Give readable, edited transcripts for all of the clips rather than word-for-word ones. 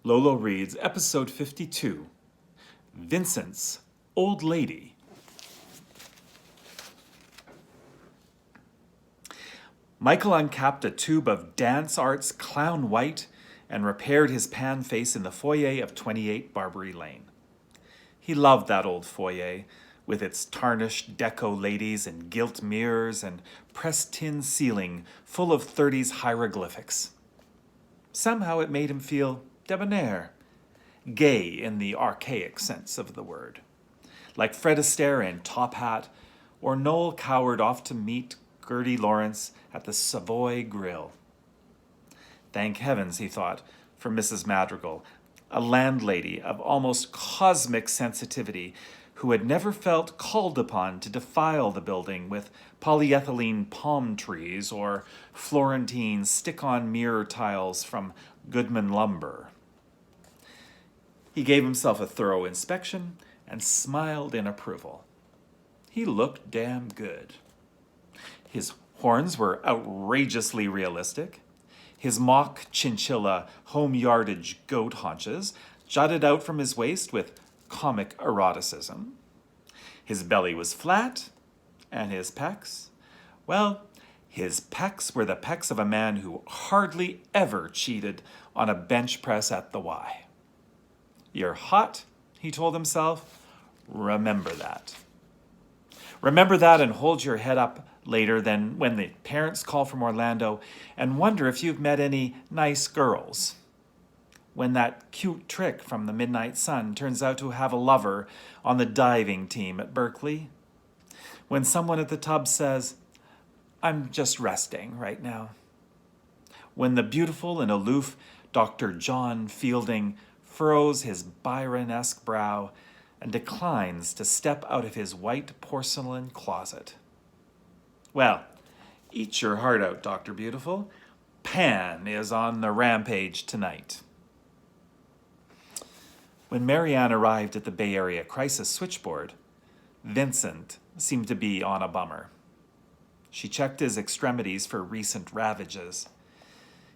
Lolo reads episode 52, Vincent's Old Lady. Michael uncapped a tube of Dance Arts Clown White and repaired his pan face in the foyer of 28 Barbary Lane. He loved that old foyer, with its tarnished deco ladies and gilt mirrors and pressed tin ceiling full of 30s hieroglyphics. Somehow it made him feel debonair, gay in the archaic sense of the word, like Fred Astaire in Top Hat, or Noel Coward off to meet Gertie Lawrence at the Savoy Grill. Thank heavens, he thought, for Mrs. Madrigal, a landlady of almost cosmic sensitivity who had never felt called upon to defile the building with polyethylene palm trees or Florentine stick-on mirror tiles from Goodman Lumber. He gave himself a thorough inspection and smiled in approval. He looked damn good. His horns were outrageously realistic. His mock chinchilla home yardage goat haunches jutted out from his waist with comic eroticism. His belly was flat, and his pecs, well, his pecs were the pecs of a man who hardly ever cheated on a bench press at the Y. You're hot, he told himself. Remember that. Remember that and hold your head up later than when the parents call from Orlando and wonder if you've met any nice girls. When that cute trick from the Midnight Sun turns out to have a lover on the diving team at Berkeley. When someone at the tub says, "I'm just resting right now." When the beautiful and aloof Dr. John Fielding furrows his Byron-esque brow and declines to step out of his white porcelain closet. Well, eat your heart out, Dr. Beautiful. Pan is on the rampage tonight. When Marianne arrived at the Bay Area Crisis Switchboard, Vincent seemed to be on a bummer. She checked his extremities for recent ravages.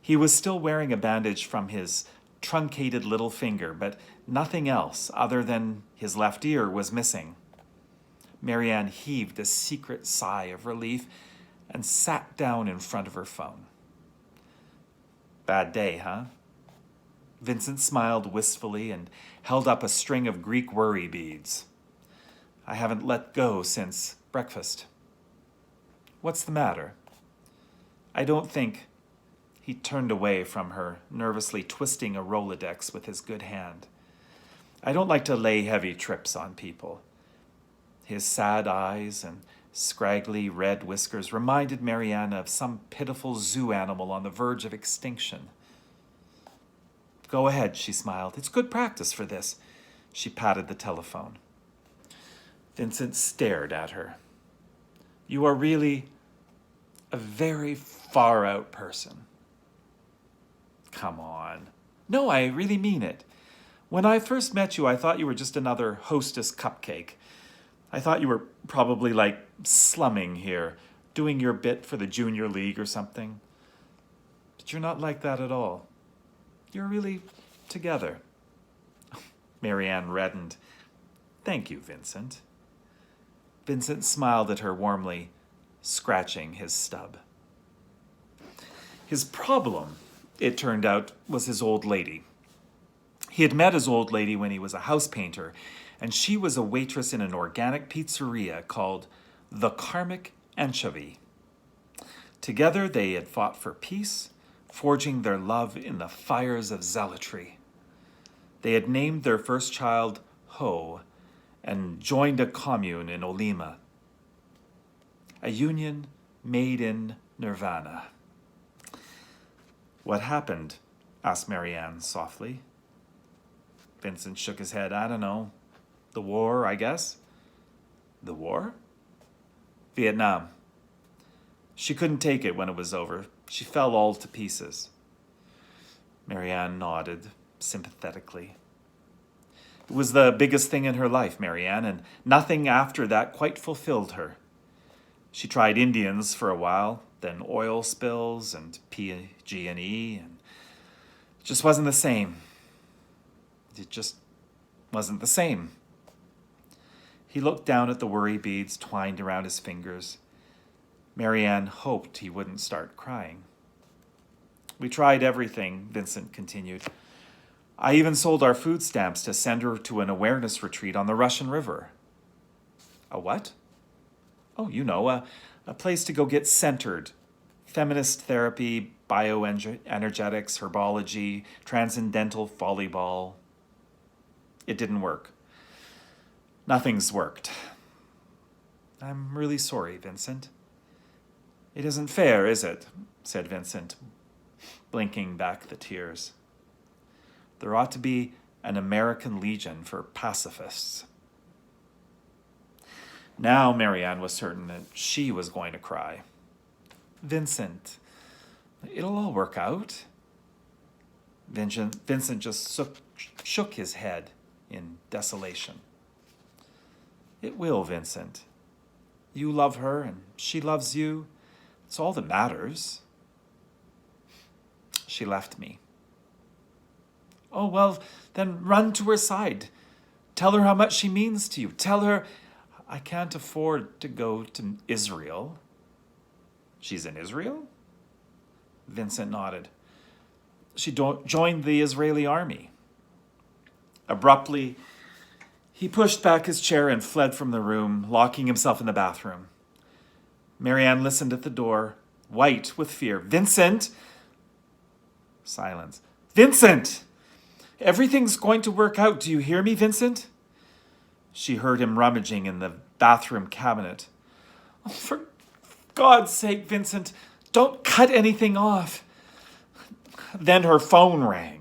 He was still wearing a bandage from his truncated little finger, but nothing else other than his left ear was missing. Marianne heaved a secret sigh of relief and sat down in front of her phone. Bad day, huh? Vincent smiled wistfully and held up a string of Greek worry beads. I haven't let go since breakfast. What's the matter? I don't think... He turned away from her, nervously twisting a Rolodex with his good hand. I don't like to lay heavy trips on people. His sad eyes and scraggly red whiskers reminded Marianne of some pitiful zoo animal on the verge of extinction. Go ahead, she smiled. It's good practice for this. She patted the telephone. Vincent stared at her. You are really a very far-out person. Come on. No, I really mean it. When I first met you, I thought you were just another hostess cupcake. I thought you were probably like slumming here, doing your bit for the junior league or something. But you're not like that at all. You're really together. Marianne reddened. Thank you, Vincent. Vincent smiled at her warmly, scratching his stub. His problem, it turned out, was his old lady. He had met his old lady when he was a house painter, and she was a waitress in an organic pizzeria called The Karmic Anchovy. Together they had fought for peace, forging their love in the fires of zealotry. They had named their first child Ho and joined a commune in Olima. A union made in nirvana. What happened? Asked Marianne softly. Vincent shook his head. I don't know. The war, I guess. The war? Vietnam. She couldn't take it when it was over. She fell all to pieces. Marianne nodded sympathetically. It was the biggest thing in her life, Marianne, and nothing after that quite fulfilled her. She tried Indians for a while, then oil spills and PG&E, and it just wasn't the same. It just wasn't the same. He looked down at the worry beads twined around his fingers. Marianne hoped he wouldn't start crying. We tried everything, Vincent continued. I even sold our food stamps to send her to an awareness retreat on the Russian River. A what? Oh, you know, a place to go get centered. Feminist therapy, bioenergetics, herbology, transcendental volleyball. It didn't work. Nothing's worked. I'm really sorry, Vincent. It isn't fair, is it? Said Vincent, blinking back the tears. There ought to be an American Legion for pacifists. Now Marianne was certain that she was going to cry. Vincent, it'll all work out. Vincent just shook his head in desolation. It will, Vincent. You love her and she loves you. It's all that matters. She left me. Oh, well, then run to her side. Tell her how much she means to you. Tell her I can't afford to go to Israel. She's in Israel? Vincent nodded. She joined the Israeli army. Abruptly, he pushed back his chair and fled from the room, locking himself in the bathroom. Marianne listened at the door, white with fear. Vincent! Silence. Vincent! Everything's going to work out. Do you hear me, Vincent? She heard him rummaging in the bathroom cabinet. Oh, for God's sake, Vincent, don't cut anything off. Then her phone rang.